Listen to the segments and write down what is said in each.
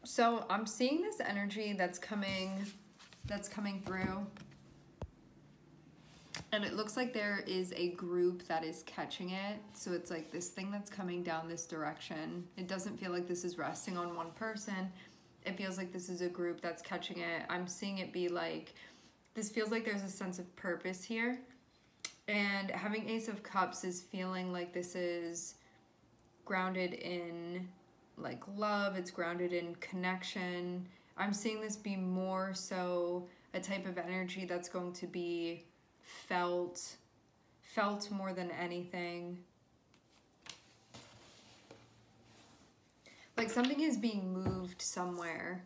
So I'm seeing this energy that's coming through. And it looks like there is a group that is catching it. So it's like this thing that's coming down this direction. It doesn't feel like this is resting on one person. It feels like this is a group that's catching it. I'm seeing it be like, this feels like there's a sense of purpose here. And having Ace of Cups is feeling like this is grounded in like love. It's grounded in connection. I'm seeing this be more so a type of energy that's going to be felt more than anything. Like something is being moved somewhere.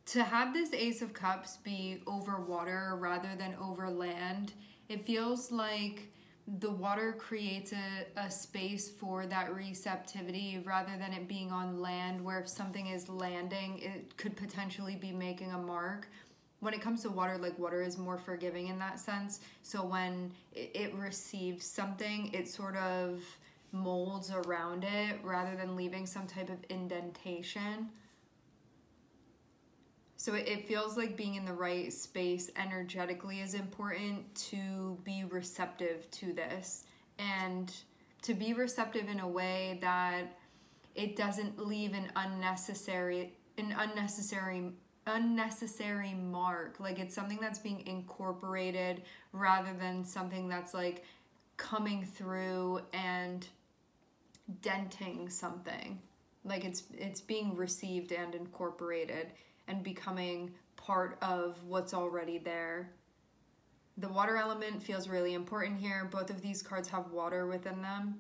To have this Ace of Cups be over water rather than over land, it feels like the water creates a space for that receptivity rather than it being on land, where if something is landing, it could potentially be making a mark. When it comes to water, like water is more forgiving in that sense. So when it receives something, it sort of molds around it rather than leaving some type of indentation. So it feels like being in the right space energetically is important to be receptive to this, and to be receptive in a way that it doesn't leave an unnecessary mark. Like it's something that's being incorporated rather than something that's like coming through and denting something. Like it's being received and incorporated and becoming part of what's already there. The water element feels really important here. Both of these cards have water within them.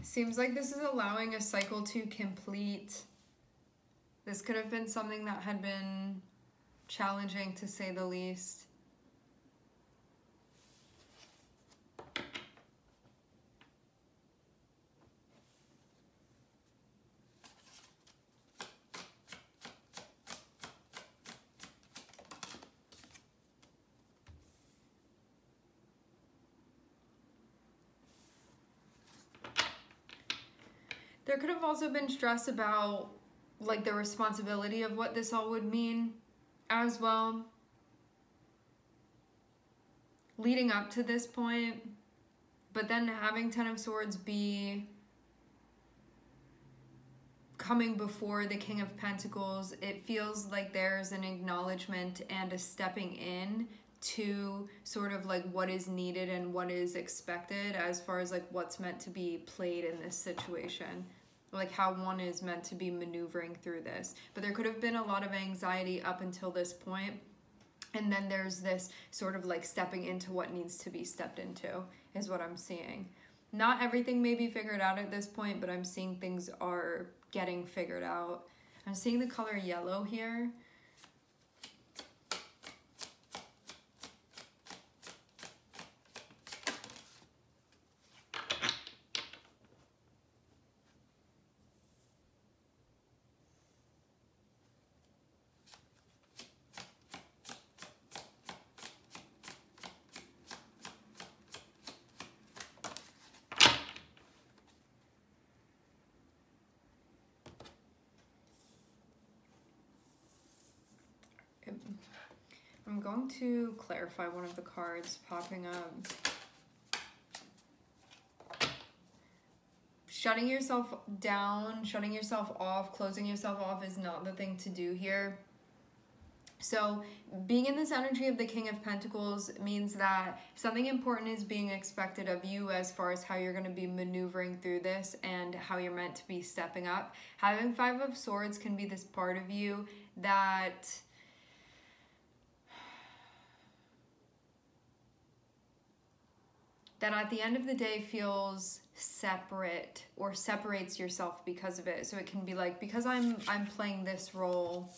Seems like this is allowing a cycle to complete. This could have been something that had been challenging, to say the least. There could have also been stress about like the responsibility of what this all would mean as well, leading up to this point. But then having Ten of Swords be coming before the King of Pentacles, it feels like there's an acknowledgement and a stepping in to sort of like what is needed and what is expected as far as like what's meant to be played in this situation. Like how one is meant to be maneuvering through this. But there could have been a lot of anxiety up until this point, and then there's this sort of like stepping into what needs to be stepped into is what I'm seeing. Not everything may be figured out at this point, but I'm seeing things are getting figured out. I'm seeing the color yellow here. I'm going to clarify one of the cards popping up. Shutting yourself down, shutting yourself off, closing yourself off is not the thing to do here. So being in this energy of the King of Pentacles means that something important is being expected of you as far as how you're going to be maneuvering through this and how you're meant to be stepping up. Having Five of Swords can be this part of you that at the end of the day feels separate or separates yourself because of it. So it can be like, because I'm playing this role,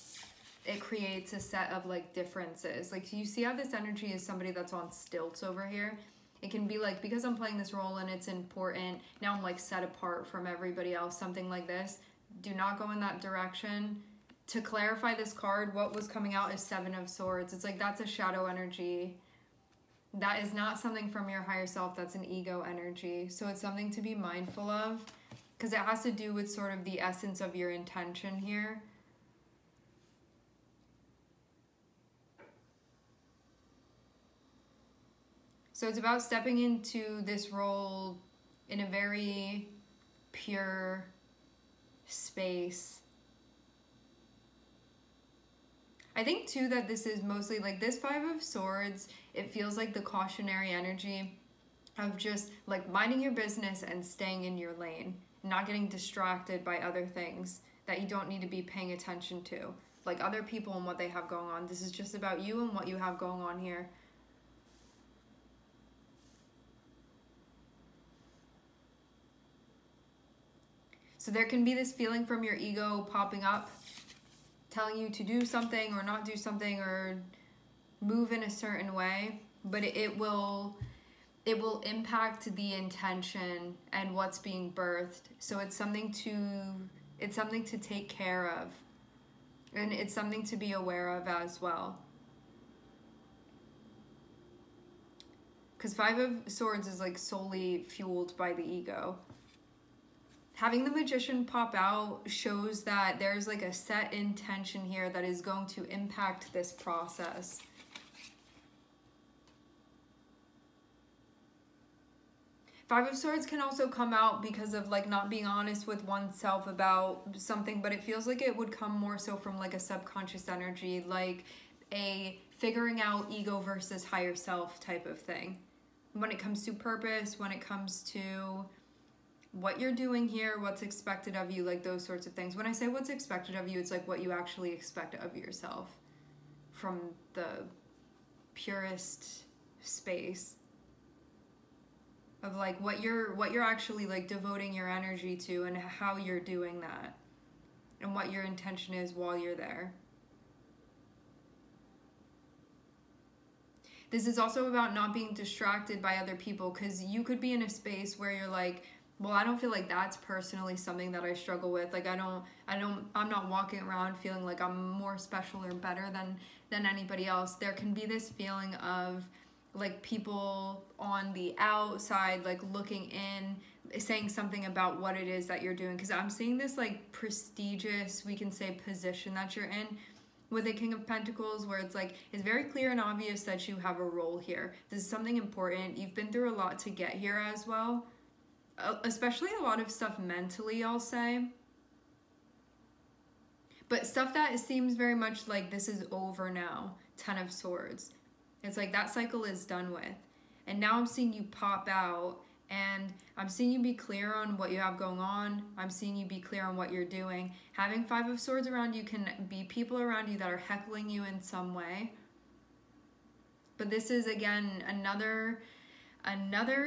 it creates a set of like differences. Like you see how this energy is somebody that's on stilts over here. It can be like, because I'm playing this role and it's important, now I'm like set apart from everybody else, something like this. Do not go in that direction. To clarify this card, what was coming out is Seven of Swords. It's like, that's a shadow energy. That is not something from your higher self. That's an ego energy. So it's something to be mindful of, because it has to do with sort of the essence of your intention here. So it's about stepping into this role in a very pure space. I think too that this is mostly like this Five of Swords, it feels like the cautionary energy of just like minding your business and staying in your lane, not getting distracted by other things that you don't need to be paying attention to, like other people and what they have going on. This is just about you and what you have going on here. So there can be this feeling from your ego popping up, telling you to do something or not do something or move in a certain way, but it will impact the intention and what's being birthed. So it's something to take care of, and it's something to be aware of as well. Because Five of Swords is like solely fueled by the ego. Having the Magician pop out shows that there's like a set intention here that is going to impact this process. Five of Swords can also come out because of like not being honest with oneself about something, but it feels like it would come more so from like a subconscious energy, like a figuring out ego versus higher self type of thing. When it comes to purpose, when it comes to what you're doing here, what's expected of you, like those sorts of things. When I say what's expected of you, it's like what you actually expect of yourself from the purest space of like what you're actually like devoting your energy to and how you're doing that and what your intention is while you're there. This is also about not being distracted by other people, because you could be in a space where you're like, well, I don't feel like that's personally something that I struggle with. Like I'm not walking around feeling like I'm more special or better than anybody else. There can be this feeling of like people on the outside, like looking in, saying something about what it is that you're doing. Because I'm seeing this like prestigious, we can say, position that you're in with the King of Pentacles, where it's like, it's very clear and obvious that you have a role here. This is something important. You've been through a lot to get here as well. Especially a lot of stuff mentally, I'll say. But stuff that seems very much like this is over now. Ten of Swords. It's like that cycle is done with. And now I'm seeing you pop out, and I'm seeing you be clear on what you have going on. I'm seeing you be clear on what you're doing. Having Five of Swords around you can be people around you that are heckling you in some way. But this is, again, another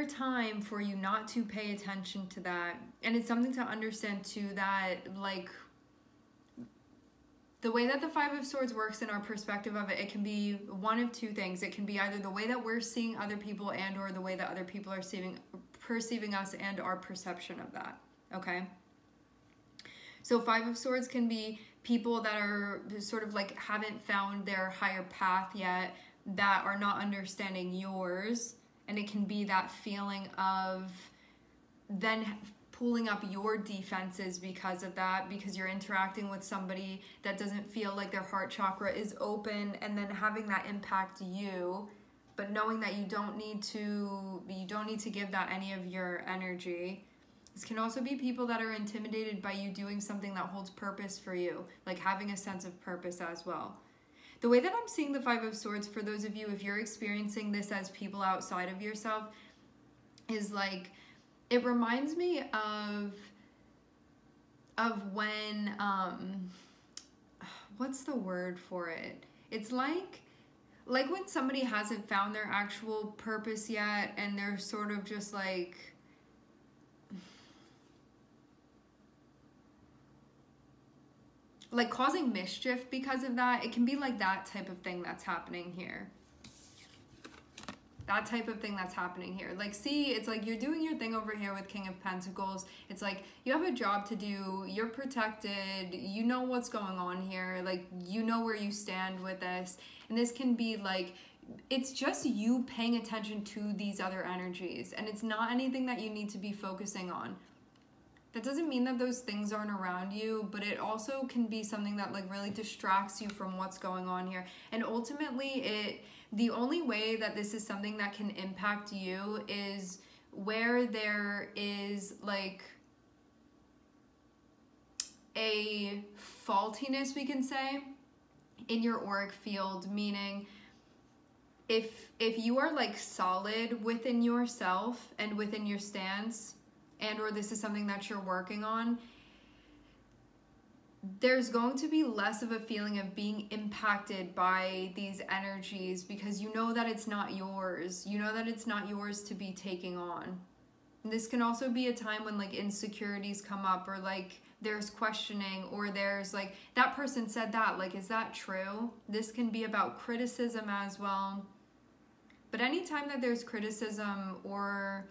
time for you not to pay attention to that. And it's something to understand too, that like the way that the Five of Swords works in our perspective of it, it can be one of two things. It can be either the way that we're seeing other people and or the way that other people are perceiving us and our perception of that. Okay? So Five of Swords can be people that are sort of like haven't found their higher path yet, that are not understanding yours. And it can be that feeling of then pulling up your defenses because of that, because you're interacting with somebody that doesn't feel like their heart chakra is open, and then having that impact you, but knowing that you don't need to give that any of your energy. This can also be people that are intimidated by you doing something that holds purpose for you, like having a sense of purpose as well. The way that I'm seeing the Five of Swords, for those of you, if you're experiencing this as people outside of yourself, is like, it reminds me of when, what's the word for it? It's like when somebody hasn't found their actual purpose yet, and they're sort of just like, causing mischief because of that. It can be like that type of thing that's happening here. That type of thing that's happening here. Like, see, it's like you're doing your thing over here with King of Pentacles. It's like you have a job to do. You're protected. You know what's going on here. Like, you know where you stand with this. And this can be like, it's just you paying attention to these other energies. And it's not anything that you need to be focusing on. That doesn't mean that those things aren't around you, but it also can be something that like really distracts you from what's going on here. And ultimately, the only way that this is something that can impact you is where there is like a faultiness, we can say, in your auric field, meaning if you are like solid within yourself and within your stance, and or this is something that you're working on, there's going to be less of a feeling of being impacted by these energies because you know that it's not yours. You know that it's not yours to be taking on. And this can also be a time when like insecurities come up, or like there's questioning, or there's like, that person said that, like, is that true? This can be about criticism as well. But anytime that there's criticism or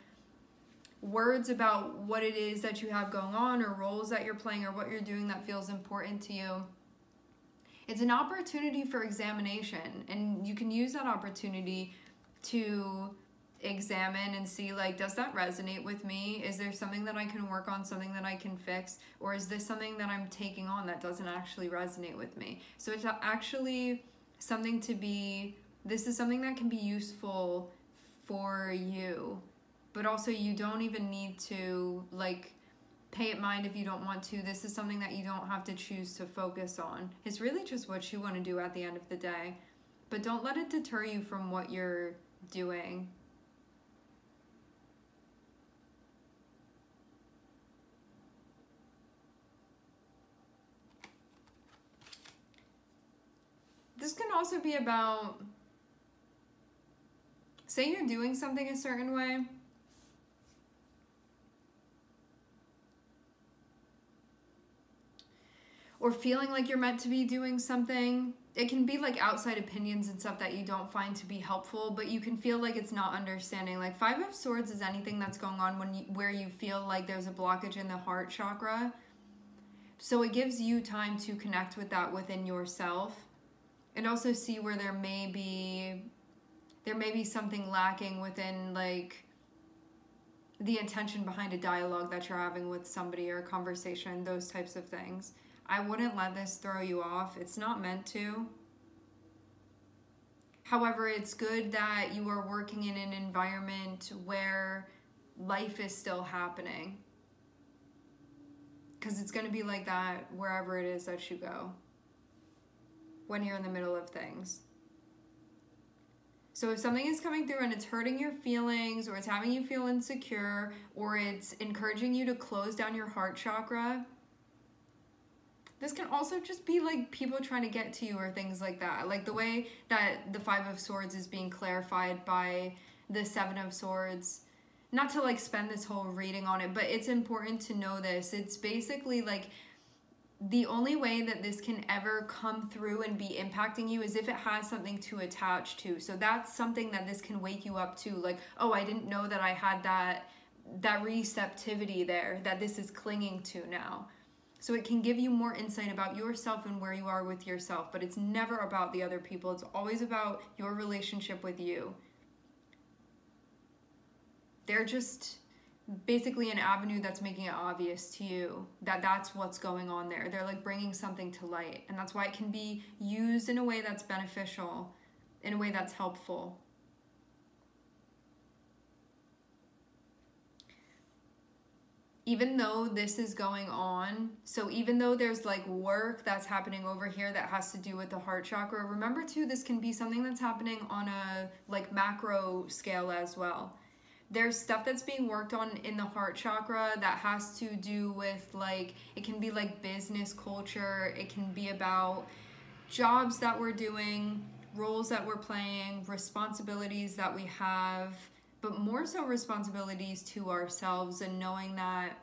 words about what it is that you have going on, or roles that you're playing, or what you're doing that feels important to you, it's an opportunity for examination. And you can use that opportunity to examine and see, like, does that resonate with me? Is there something that I can work on, something that I can fix? Or is this something that I'm taking on that doesn't actually resonate with me? So it's actually something to be, this is something that can be useful for you. But also you don't even need to like pay it mind if you don't want to. This is something that you don't have to choose to focus on. It's really just what you want to do at the end of the day. But don't let it deter you from what you're doing. This can also be about, say you're doing something a certain way, or feeling like you're meant to be doing something. It can be like outside opinions and stuff that you don't find to be helpful, but you can feel like it's not understanding. Like Five of Swords is anything that's going on where you feel like there's a blockage in the heart chakra. So it gives you time to connect with that within yourself, and also see where there may be something lacking within like the intention behind a dialogue that you're having with somebody, or a conversation, those types of things. I wouldn't let this throw you off. It's not meant to. However, it's good that you are working in an environment where life is still happening, because it's going to be like that wherever it is that you go when you're in the middle of things. So if something is coming through and it's hurting your feelings, or it's having you feel insecure, or it's encouraging you to close down your heart chakra, this can also just be like people trying to get to you, or things like that. Like the way that the Five of Swords is being clarified by the Seven of Swords. Not to like spend this whole reading on it, but it's important to know this. It's basically like the only way that this can ever come through and be impacting you is if it has something to attach to. So that's something that this can wake you up to. Like, oh, I didn't know that I had that receptivity there, that this is clinging to now. So it can give you more insight about yourself and where you are with yourself, but it's never about the other people. It's always about your relationship with you. They're just basically an avenue that's making it obvious to you that that's what's going on there. They're like bringing something to light, and that's why it can be used in a way that's beneficial, in a way that's helpful. Even though this is going on, so even though there's like work that's happening over here that has to do with the heart chakra, remember too, this can be something that's happening on a like macro scale as well. There's stuff that's being worked on in the heart chakra that has to do with like, it can be like business culture, it can be about jobs that we're doing, roles that we're playing, responsibilities that we have, but more so responsibilities to ourselves, and knowing that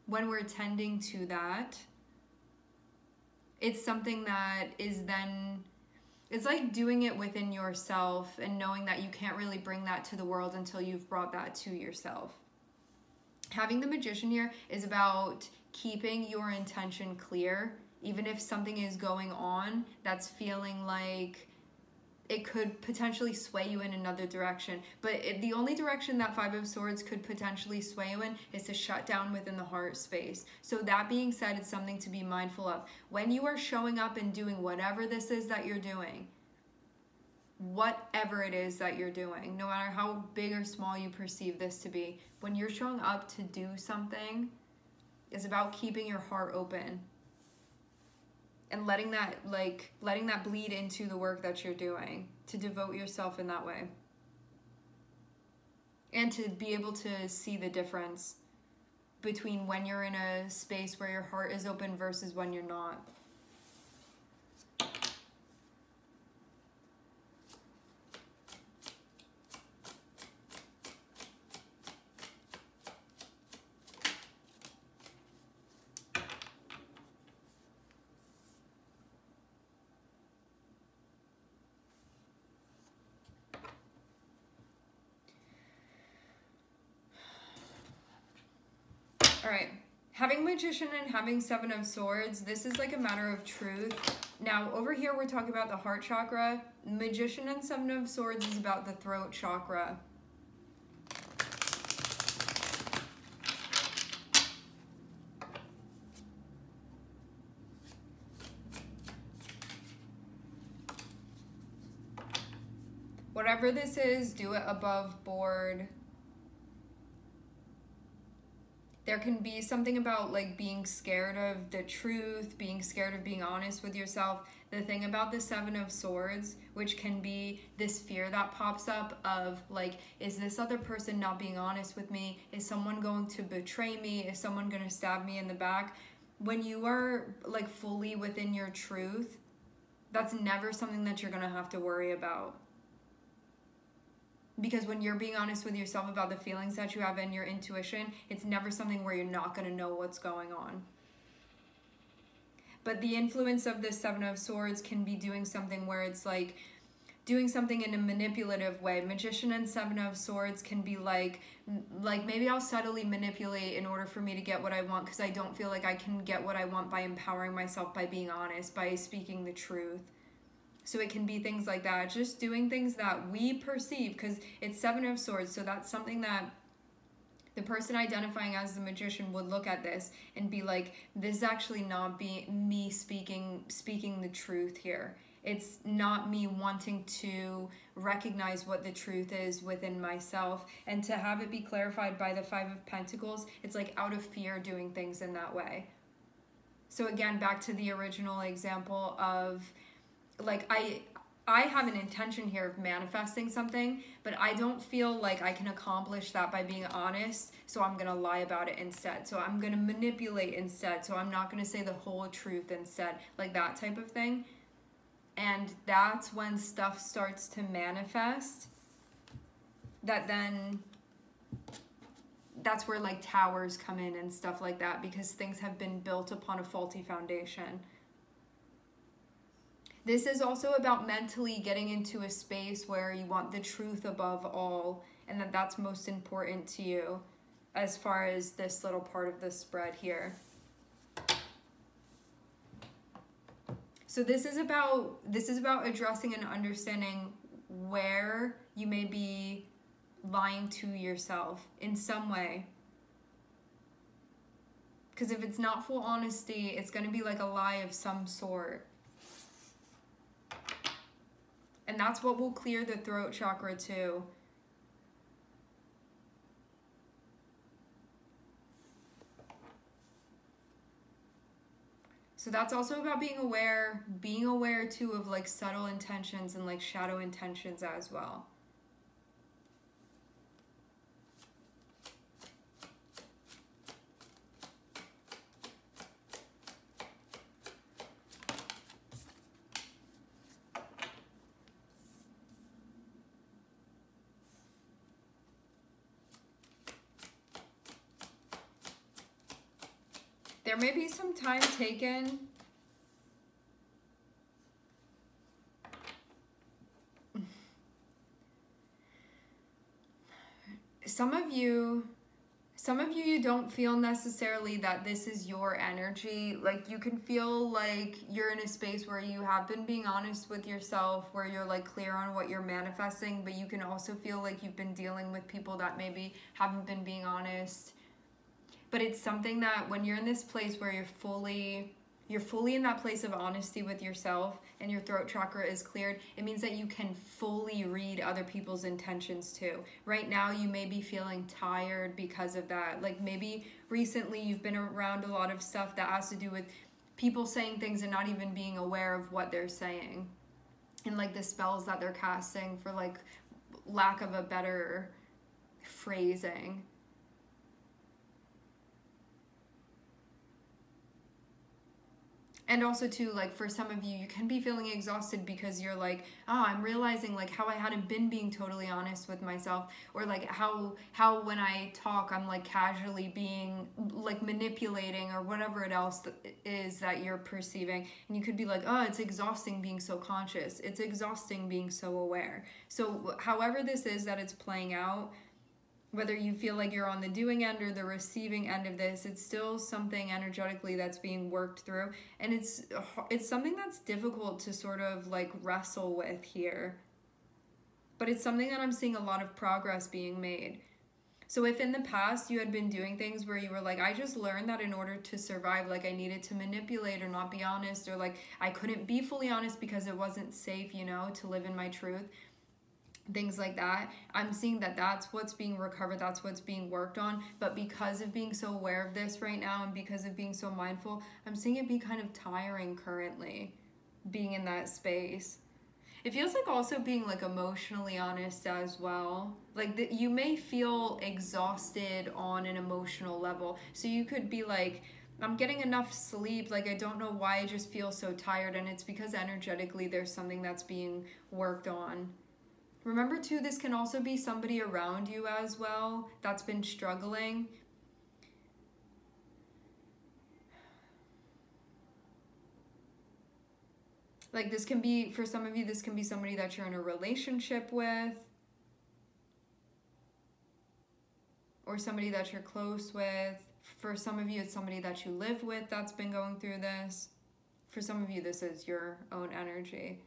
when we're tending to that, it's something that is then It's like doing it within yourself and knowing that you can't really bring that to the world until you've brought that to yourself. Having the Magician here is about keeping your intention clear, even if something is going on that's feeling like it could potentially sway you in another direction. But the only direction that Five of Swords could potentially sway you in is to shut down within the heart space. So that being said, it's something to be mindful of. When you are showing up and doing whatever this is that you're doing, whatever it is that you're doing, no matter how big or small you perceive this to be, when you're showing up to do something, it's about keeping your heart open and letting that bleed into the work that you're doing, to devote yourself in that way. And to be able to see the difference between when you're in a space where your heart is open versus when you're not. All right, having Magician and having Seven of Swords, this is like a matter of truth. Now, over here, we're talking about the heart chakra. Magician and Seven of Swords is about the throat chakra. Whatever this is, do it above board. There can be something about like being scared of the truth, being scared of being honest with yourself. The thing about the Seven of Swords, which can be this fear that pops up of like, is this other person not being honest with me? Is someone going to betray me? Is someone going to stab me in the back? When you are like fully within your truth, that's never something that you're going to have to worry about. Because when you're being honest with yourself about the feelings that you have and your intuition, it's never something where you're not going to know what's going on. But the influence of this Seven of Swords can be doing something where it's like doing something in a manipulative way. Magician and Seven of Swords can be like maybe I'll subtly manipulate in order for me to get what I want, because I don't feel like I can get what I want by empowering myself, by being honest, by speaking the truth. So it can be things like that, just doing things that we perceive, because it's Seven of Swords, so that's something that the person identifying as the Magician would look at this and be like, this is actually not me speaking the truth here. It's not me wanting to recognize what the truth is within myself, and to have it be clarified by the Five of Pentacles, it's like out of fear doing things in that way. So again, back to the original example of like I have an intention here of manifesting something, but I don't feel like I can accomplish that by being honest, so I'm gonna lie about it instead. So I'm gonna manipulate instead, so I'm not gonna say the whole truth instead, like that type of thing. And that's when stuff starts to manifest, that's where like towers come in and stuff like that, because things have been built upon a faulty foundation. This is also about mentally getting into a space where you want the truth above all, and that's most important to you as far as this little part of the spread here. So this is about addressing and understanding where you may be lying to yourself in some way. Because if it's not full honesty, it's going to be like a lie of some sort. And that's what will clear the throat chakra too. So that's also about being aware too of like subtle intentions and like shadow intentions as well. There may be some time taken you don't feel necessarily that this is your energy. Like, you can feel like you're in a space where you have been being honest with yourself, where you're like clear on what you're manifesting, but you can also feel like you've been dealing with people that maybe haven't been being honest. But it's something that when you're in this place where you're fully in that place of honesty with yourself and your throat chakra is cleared, it means that you can fully read other people's intentions too. Right now, you may be feeling tired because of that. Like, maybe recently you've been around a lot of stuff that has to do with people saying things and not even being aware of what they're saying. And like the spells that they're casting, for like lack of a better phrasing. And also too, like, for some of you, you can be feeling exhausted because you're like, oh, I'm realizing like how I hadn't been being totally honest with myself, or like how when I talk, I'm like casually being like manipulating, or whatever it else is that you're perceiving. And you could be like, oh, it's exhausting being so conscious. It's exhausting being so aware. So however this is that it's playing out, whether you feel like you're on the doing end or the receiving end of this, it's still something energetically that's being worked through. And it's something that's difficult to sort of like wrestle with here. But it's something that I'm seeing a lot of progress being made. So if in the past you had been doing things where you were like, I just learned that in order to survive, like I needed to manipulate or not be honest, or like I couldn't be fully honest because it wasn't safe, you know, to live in my truth. Things like that, I'm seeing that that's what's being recovered, that's what's being worked on. But because of being so aware of this right now, and because of being so mindful, I'm seeing it be kind of tiring currently, being in that space. It feels like also being like emotionally honest as well. Like that you may feel exhausted on an emotional level. So you could be like, I'm getting enough sleep, like I don't know why I just feel so tired, and it's because energetically there's something that's being worked on. Remember too, this can also be somebody around you as well that's been struggling. Like this can be, for some of you, this can be somebody that you're in a relationship with, or somebody that you're close with. For some of you, it's somebody that you live with that's been going through this. For some of you, this is your own energy.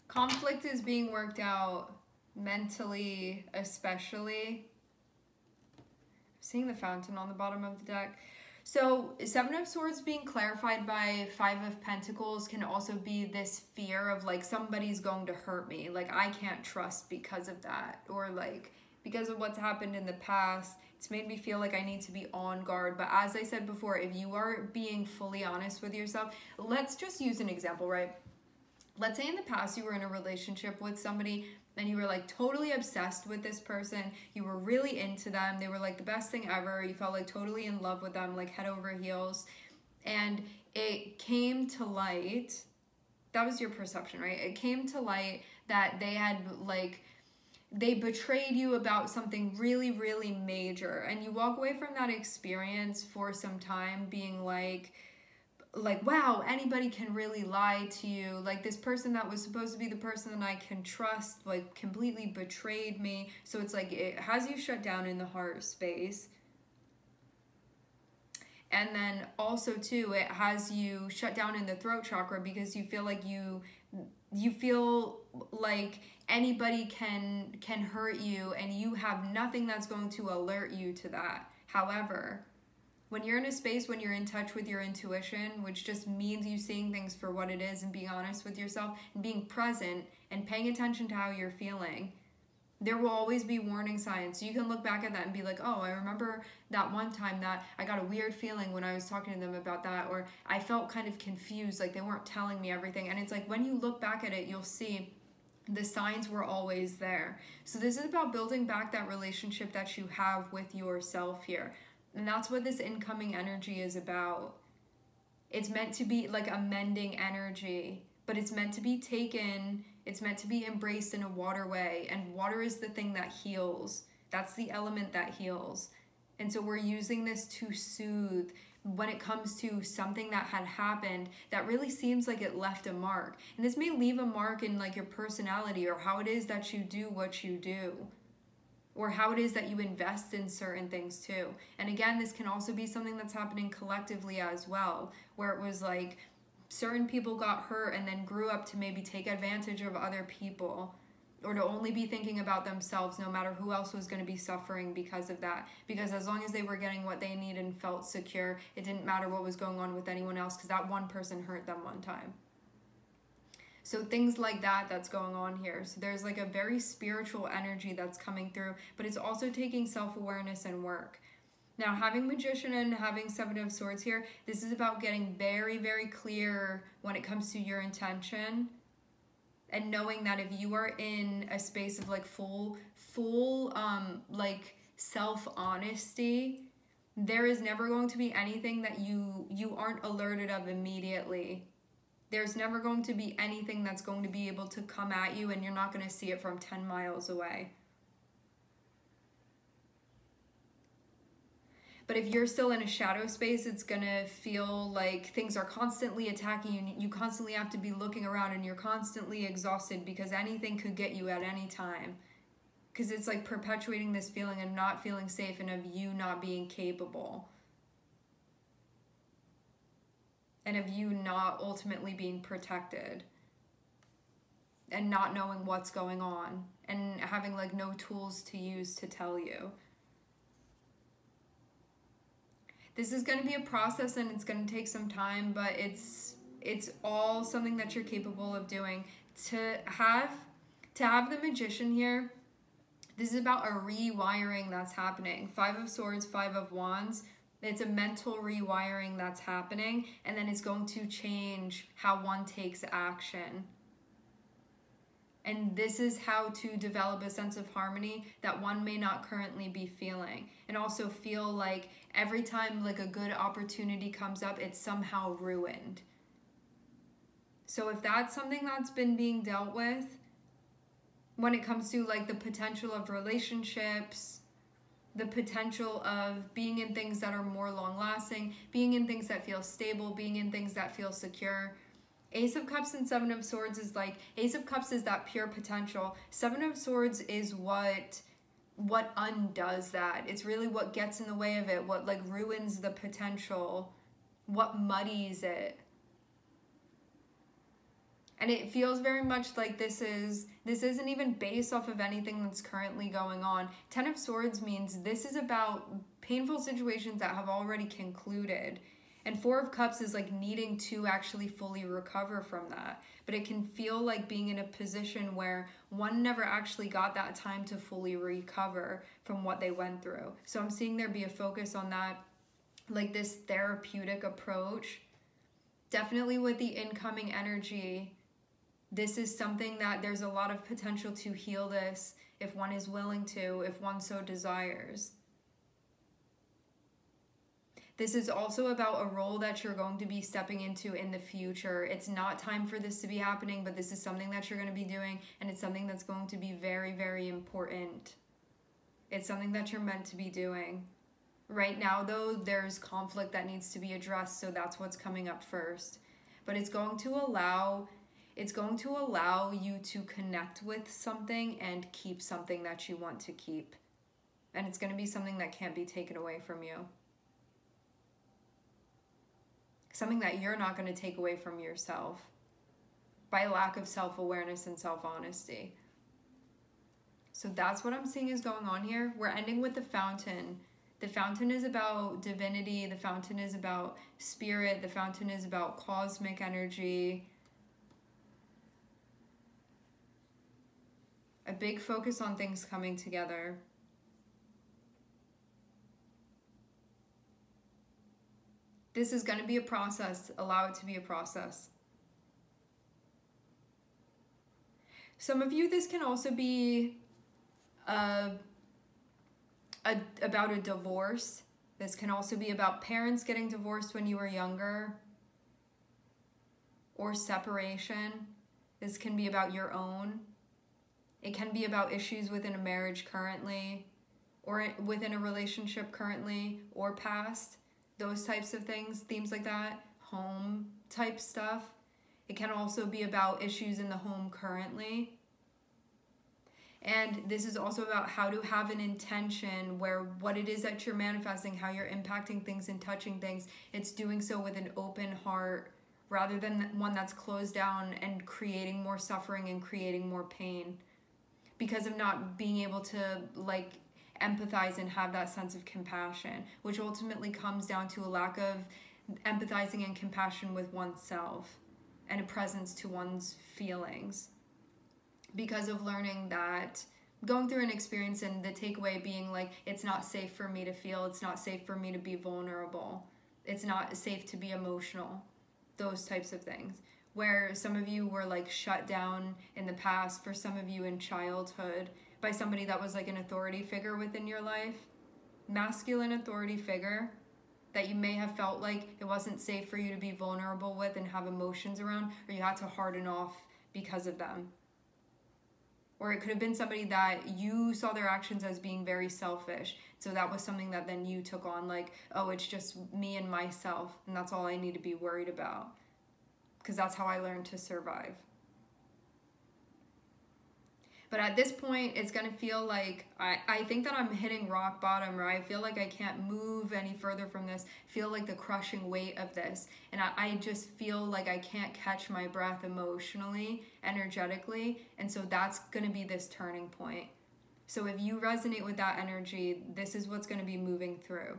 Conflict is being worked out mentally, especially. I'm seeing the fountain on the bottom of the deck. So 7 of Swords being clarified by 5 of Pentacles can also be this fear of like somebody's going to hurt me. Like I can't trust because of that, or like because of what's happened in the past. It's made me feel like I need to be on guard. But as I said before, if you are being fully honest with yourself, let's just use an example, right? Let's say in the past you were in a relationship with somebody and you were like totally obsessed with this person. You were really into them. They were like the best thing ever. You felt like totally in love with them, like head over heels. And it came to light, that was your perception, right? It came to light that they had like, they betrayed you about something really, really major. And you walk away from that experience for some time being like, wow, anybody can really lie to you. Like this person that was supposed to be the person that I can trust, like completely betrayed me. So it's like it has you shut down in the heart space. And then also too, it has you shut down in the throat chakra because you feel like you feel like anybody can hurt you and you have nothing that's going to alert you to that. However, when you're in a space, when you're in touch with your intuition, which just means you seeing things for what it is and being honest with yourself and being present and paying attention to how you're feeling, there will always be warning signs. So you can look back at that and be like, oh, I remember that one time that I got a weird feeling when I was talking to them about that, or I felt kind of confused, like they weren't telling me everything. And it's like when you look back at it, you'll see the signs were always there. So this is about building back that relationship that you have with yourself here. And that's what this incoming energy is about. It's meant to be like a mending energy, but it's meant to be taken, it's meant to be embraced in a waterway, and water is the thing that heals. That's the element that heals. And so we're using this to soothe when it comes to something that had happened that really seems like it left a mark. And this may leave a mark in like your personality, or how it is that you do what you do, or how it is that you invest in certain things too. And again, this can also be something that's happening collectively as well, where it was like certain people got hurt and then grew up to maybe take advantage of other people, or to only be thinking about themselves no matter who else was going to be suffering because of that. Because as long as they were getting what they needed and felt secure, it didn't matter what was going on with anyone else, because that one person hurt them one time. So things like that that's going on here. So there's like a very spiritual energy that's coming through, but it's also taking self-awareness and work. Now, having Magician and having Seven of Swords here, this is about getting very, very clear when it comes to your intention, and knowing that if you are in a space of like full like self-honesty, there is never going to be anything that you aren't alerted of immediately. There's never going to be anything that's going to be able to come at you and you're not going to see it from 10 miles away. But if you're still in a shadow space, it's going to feel like things are constantly attacking you. You constantly have to be looking around, and you're constantly exhausted because anything could get you at any time. Because it's like perpetuating this feeling of not feeling safe and of you not being capable. And of you not ultimately being protected. And not knowing what's going on. And having like no tools to use to tell you. This is going to be a process, and it's going to take some time, but it's all something that you're capable of doing. To have the Magician here, this is about a rewiring that's happening. Five of Swords, Five of Wands. It's a mental rewiring that's happening, and then it's going to change how one takes action. And this is how to develop a sense of harmony that one may not currently be feeling. And also feel like every time like a good opportunity comes up, it's somehow ruined. So if that's something that's been being dealt with, when it comes to like the potential of relationships, the potential of being in things that are more long-lasting, being in things that feel stable, being in things that feel secure, Ace of Cups and Seven of Swords is like, Ace of Cups is that pure potential. Seven of Swords is what undoes that. It's really what gets in the way of it, what like ruins the potential, what muddies it. And it feels very much like this isn't even based off of anything that's currently going on. Ten of Swords means this is about painful situations that have already concluded. And Four of Cups is like needing to actually fully recover from that. But it can feel like being in a position where one never actually got that time to fully recover from what they went through. So I'm seeing there be a focus on that, like this therapeutic approach. Definitely with the incoming energy, this is something that there's a lot of potential to heal this if one is willing to, if one so desires. This is also about a role that you're going to be stepping into in the future. It's not time for this to be happening, but this is something that you're going to be doing, and it's something that's going to be very, very important. It's something that you're meant to be doing. Right now, though, there's conflict that needs to be addressed, so that's what's coming up first. But it's going to allow you to connect with something and keep something that you want to keep. And it's going to be something that can't be taken away from you. Something that you're not going to take away from yourself by lack of self-awareness and self-honesty. So that's what I'm seeing is going on here. We're ending with the Fountain. The Fountain is about divinity. The Fountain is about spirit. The Fountain is about cosmic energy. A big focus on things coming together. This is going to be a process. Allow it to be a process. Some of you, this can also be about a divorce. This can also be about parents getting divorced when you were younger. or separation. This can be about your own. It can be about issues within a marriage currently, or within a relationship currently, or past. Those types of things, themes like that, home type stuff. It can also be about issues in the home currently. And this is also about how to have an intention where what it is that you're manifesting, how you're impacting things and touching things, it's doing so with an open heart rather than one that's closed down and creating more suffering and creating more pain because of not being able to like empathize and have that sense of compassion, which ultimately comes down to a lack of empathizing and compassion with oneself and a presence to one's feelings. Because of learning that, going through an experience and the takeaway being like, it's not safe for me to feel, it's not safe for me to be vulnerable, it's not safe to be emotional, those types of things. Where some of you were like shut down in the past, for some of you in childhood, by somebody that was like an authority figure within your life, masculine authority figure that you may have felt like it wasn't safe for you to be vulnerable with and have emotions around, or you had to harden off because of them. Or it could have been somebody that you saw their actions as being very selfish. So that was something that then you took on like, oh, it's just me and myself, and that's all I need to be worried about. Because that's how I learned to survive. But at this point, it's going to feel like, I think that I'm hitting rock bottom, right? I feel like I can't move any further from this. I feel like the crushing weight of this. And I just feel like I can't catch my breath emotionally, energetically. And so that's going to be this turning point. So if you resonate with that energy, this is what's going to be moving through.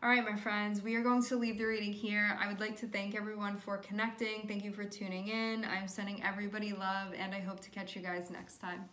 All right, my friends, we are going to leave the reading here. I would like to thank everyone for connecting. Thank you for tuning in. I'm sending everybody love, and I hope to catch you guys next time.